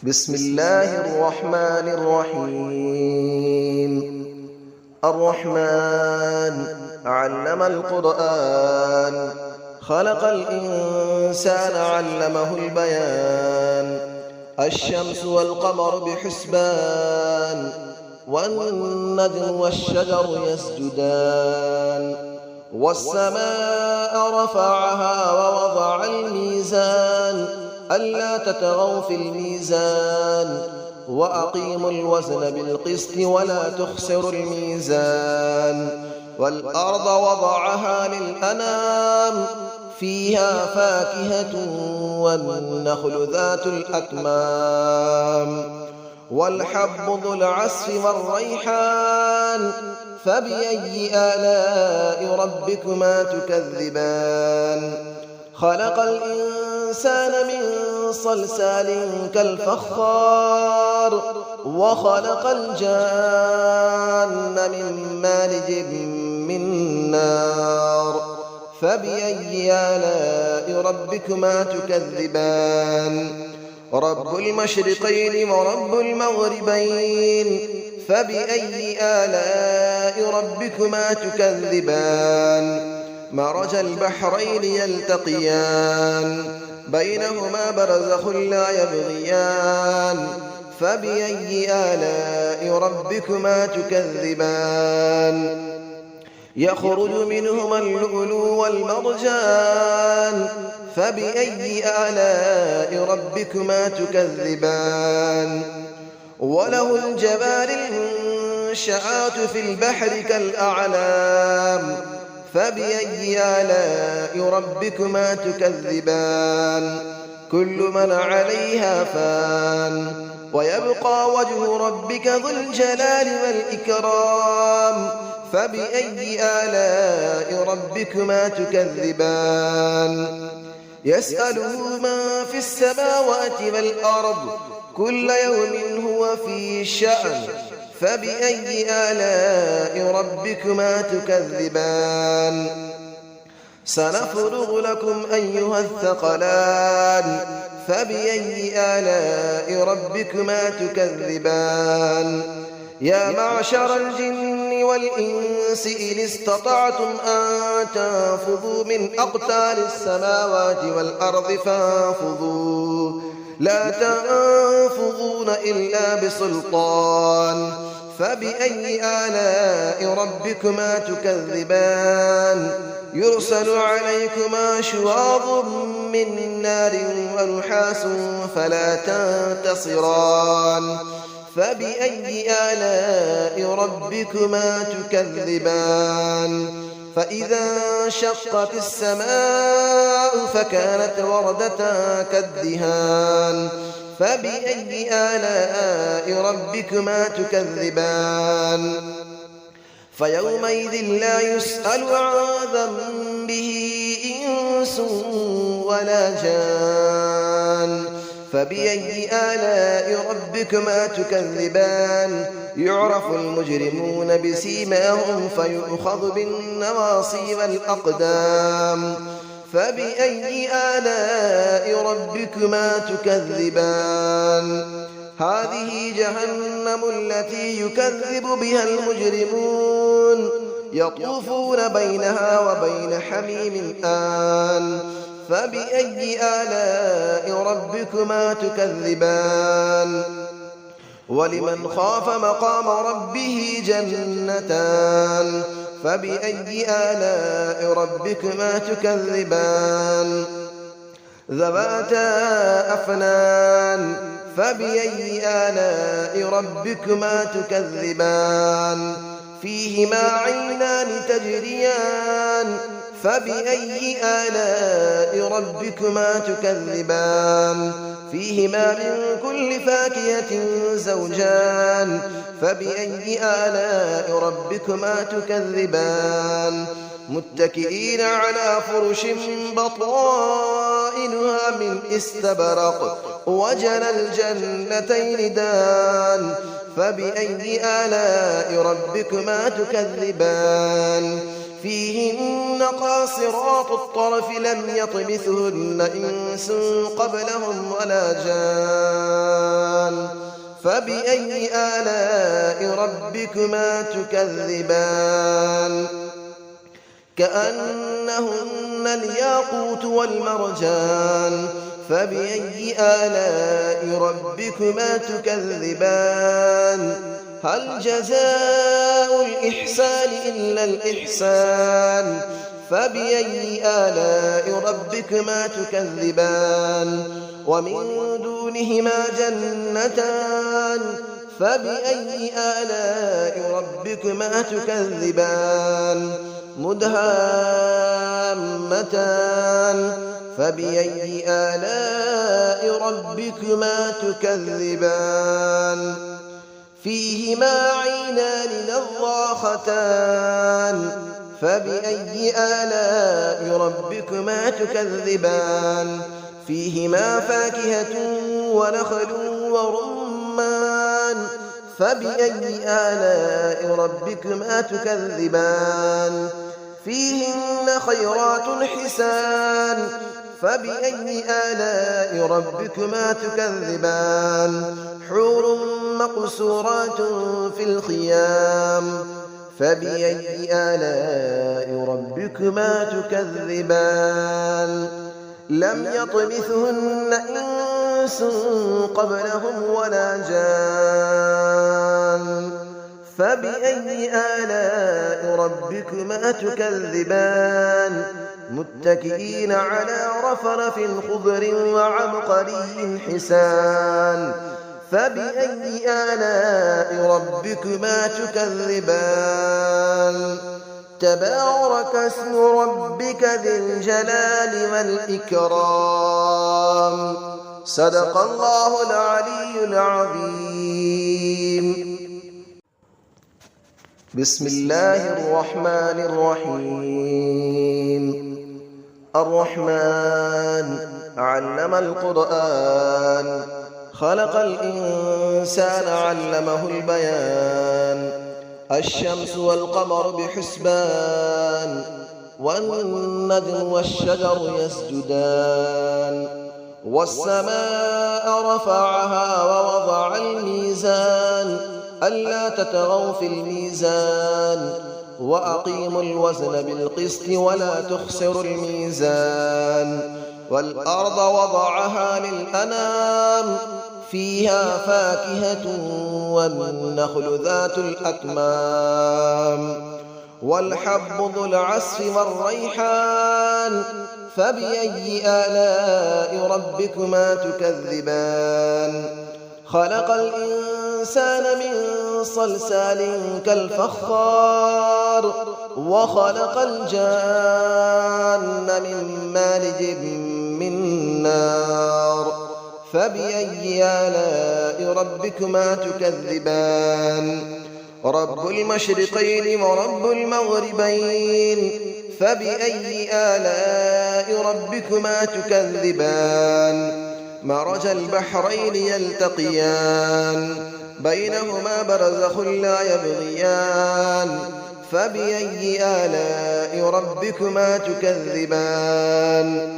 بسم الله الرحمن الرحيم. الرحمن علم القرآن، خلق الإنسان علمه البيان. الشمس والقمر بحسبان، والنجم والشجر يسجدان. والسماء رفعها ووضع الميزان، ألا تطغوا في الميزان، وأقيموا الوزن بالقسط ولا تخسروا الميزان. والأرض وضعها للأنام، فيها فاكهة والنخل ذات الأكمام. والحب ذو العصف والريحان، فبأي آلاء ربكما تكذبان. خلق الإنسان من صلصال كالفخار، وخلق الجان من مارج من نار. فبأي آلاء ربكما تكذبان. رب المشرقين ورب المغربين، فبأي آلاء ربكما تكذبان. مرج البحرين يلتقيان، بينهما برزخ لا يبغيان. فبأي آلاء ربكما تكذبان. يخرج منهما اللؤلؤ والمرجان، فبأي آلاء ربكما تكذبان. وله الجوار المنشآت في البحر كالأعلام، فبأي آلاء ربكما تكذبان. كل من عليها فان، ويبقى وجه ربك ذو الجلال والإكرام. فبأي آلاء ربكما تكذبان. يسأله من في السماوات والأرض، كل يوم هو في شأن. فبأي آلاء ربكما تكذبان. سنفرغ لكم أيها الثقلان، فبأي آلاء ربكما تكذبان. يا معشر الجن والإنس إن استطعتم أن تنفذوا من أقطار السماوات والأرض فانفذوا، لا تنفذون إلا بسلطان. فبأي آلاء ربكما تكذبان. يرسل عليكما شواظ من نار ونحاس فلا تنتصران. فبأي آلاء ربكما تكذبان. فإذا انشقت السماء فكانت وردة كالدهان. فبأي آلاء ربكما تكذبان. فيومئذ لا يسأل عن ذنبه إنس ولا جان. فبأي آلاء ربكما تكذبان. يعرف المجرمون بسيماهم فيؤخذ بالنواصي والأقدام. فبأي آلاء ربكما تكذبان. هذه جهنم التي يكذب بها المجرمون، يطوفون بينها وبين حميم آن. فبأي آلاء ربكما تكذبان. ولمن خاف مقام ربه جنتان. فبأي آلاء ربكما تكذبان. ذواتا أفنان. فبأي آلاء ربكما تكذبان. فيهما عينان تجريان. فبأي آلاء ربكما تكذبان. فيهما من كل فاكهة زوجان. فبأي آلاء ربكما تكذبان. متكئين على فرش بطائنها من استبرق، وجنى الجنتين دان. فبأي آلاء ربكما تكذبان. فيهن قاصرات الطرف لم يطمثهن إنس قبلهم ولا جان. فبأي آلاء ربكما تكذبان كأنهن الياقوت والمرجان فبأي آلاء ربكما تكذبان هل جزاء الإحسان إلا الإحسان فبأي آلاء ربكما تكذبان ومن دونهما جنتان فبأي آلاء ربكما تكذبان مدهامتان فبأي آلاء ربكما تكذبان فيهما عينان نضاختان فبأي آلاء ربكما تكذبان فيهما فاكهة ونخل ورمان فبأي آلاء ربكما تكذبان فيهن خيرات حسان فبأي آلاء ربكما تكذبان حور مقصورات في الخيام فبأي آلاء ربكما تكذبان لم يطمثهن إنس قبلهم ولا جان فبأي آلاء ربكما تكذبان متكئين على رفرف خضر وعبقري حسان فبأي آلاء ربكما تكذبان تبارك اسم ربك ذي الجلال والإكرام صدق الله العلي العظيم بسم الله الرحمن الرحيم الرحمن علم القرآن خلق الإنسان علمه البيان الشمس والقمر بحسبان والنجم والشجر يسجدان والسماء رفعها ووضع الميزان ألا تطغوا في الميزان وأقيموا الوزن بالقسط ولا تخسروا الميزان والأرض وضعها للأنام فيها فاكهة والنخل ذات الأكمام والحب ذو العصف والريحان فبأي آلاء ربكما تكذبان خلق الإنسان من صلصال كالفخار وخلق الجان من مارج من نار فبأي آلاء ربكما تكذبان رب المشرقين ورب المغربين فبأي آلاء ربكما تكذبان مرج البحرين يلتقيان بينهما برزخ لا يبغيان فبأي آلاء ربكما تكذبان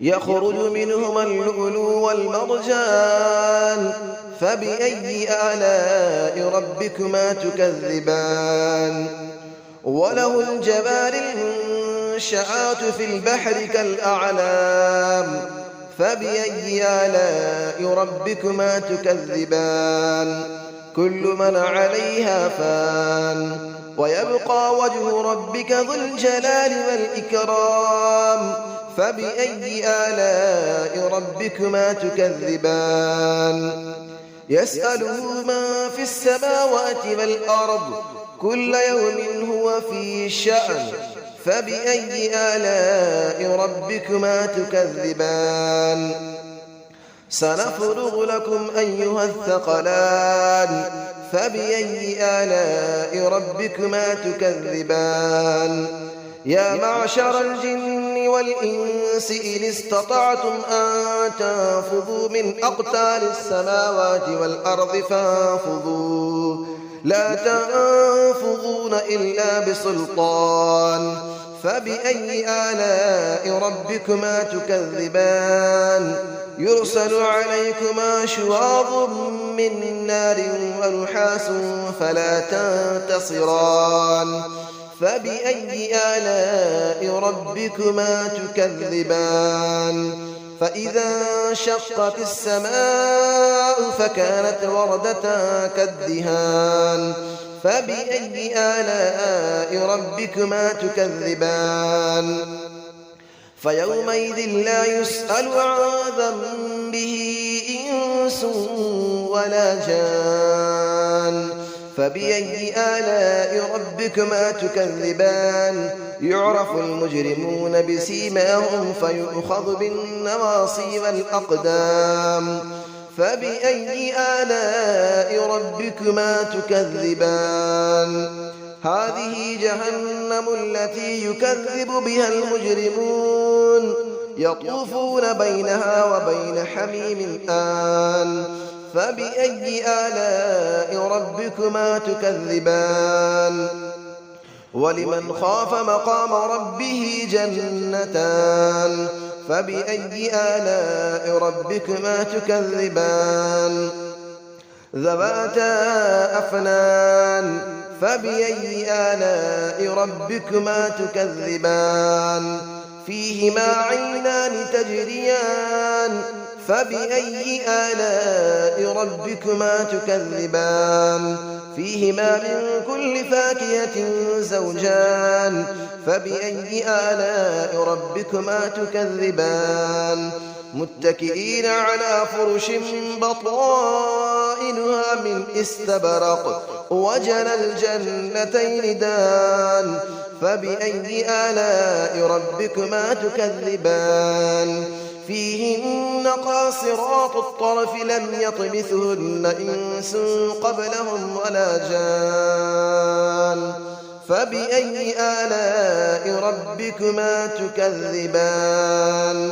يخرج منهما اللؤلؤ والمرجان فبأي آلاء ربكما تكذبان وله الجبال المنشآت في البحر كالأعلام فبأي آلاء ربكما تكذبان كل من عليها فان ويبقى وجه ربك ذو الجلال والإكرام فبأي آلاء ربكما تكذبان يسأله من في السماوات والأرض كل يوم هو في شأن فبأي آلاء ربكما تكذبان سنفرغ لكم أيها الثقلان فبأي آلاء ربكما تكذبان يا معشر الجن والإنس إن استطعتم أن تنفذوا من أقطار السماوات والأرض فانفذوا لا تنفذون إلا بسلطان فبأي آلاء ربكما تكذبان يرسل عليكما شواظ من نار ونحاس فلا تنتصران فبأي آلاء ربكما تكذبان فإذا انشقت السماء فكانت وردة كالدهان فبأي آلاء ربكما تكذبان فيومئذ لا يسأل عن ذنبه إنس ولا جان فبأي آلاء ربكما تكذبان يعرف المجرمون بسيماهم فيؤخذ بالنواصي والأقدام فبأي آلاء ربكما تكذبان هذه جهنم التي يكذب بها المجرمون يطوفون بينها وبين حميم آن فبأي آلاء ربكما تكذبان ولمن خاف مقام ربه جنتان فبأي آلاء ربكما تكذبان ذواتا أفنان فبأي آلاء ربكما تكذبان فيهما عينان تجريان فبأي آلاء ربكما تكذبان فيهما من كل فاكهة زوجان فبأي آلاء ربكما تكذبان متكئين على فرش بطائنها من استبرق وجنى الجنتين دان فبأي آلاء ربكما تكذبان فيهن قاصرات الطرف لم يطمثهن إنس قبلهم ولا جان فبأي آلاء ربكما تكذبان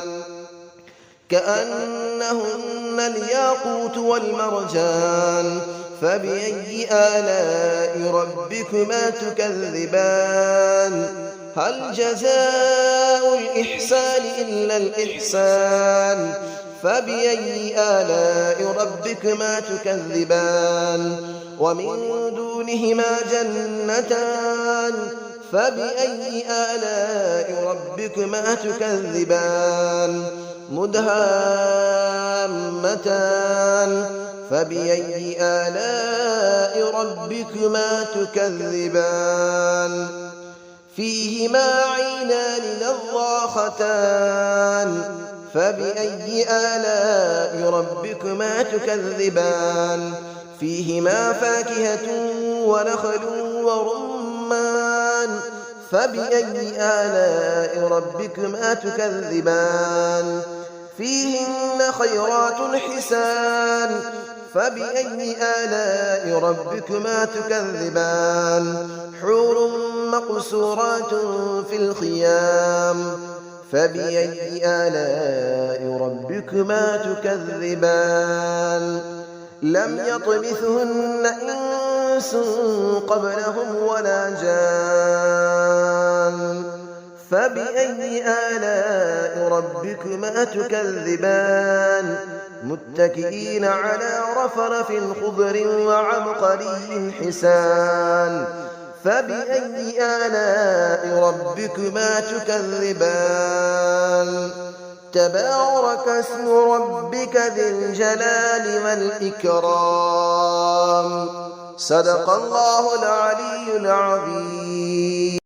كأنهن الياقوت والمرجان فبأي آلاء ربكما تكذبان هل جزاء الإحسان إلا الإحسان فبأي آلاء ربكما تكذبان ومن دونهما جنتان فبأي آلاء ربكما تكذبان مدهامتان فبأي آلاء ربكما تكذبان فيهما عينان نضاختان فبأي آلاء ربكما تكذبان فيهما فاكهة ونخل ورمان فبأي آلاء ربكما تكذبان فيهن خيرات حسان فبأي آلاء ربكما تكذبان حور مقصورات في الخيام فبأي آلاء ربكما تكذبان لم يطمثهن إنس قبلهم ولا جان فبأي آلاء ربكما تكذبان متكئين على رفرف خضر وعبقري حسان فبأي آلاء ربكما تكذبان تبارك اسم ربك ذي الجلال والإكرام صدق الله العلي العظيم.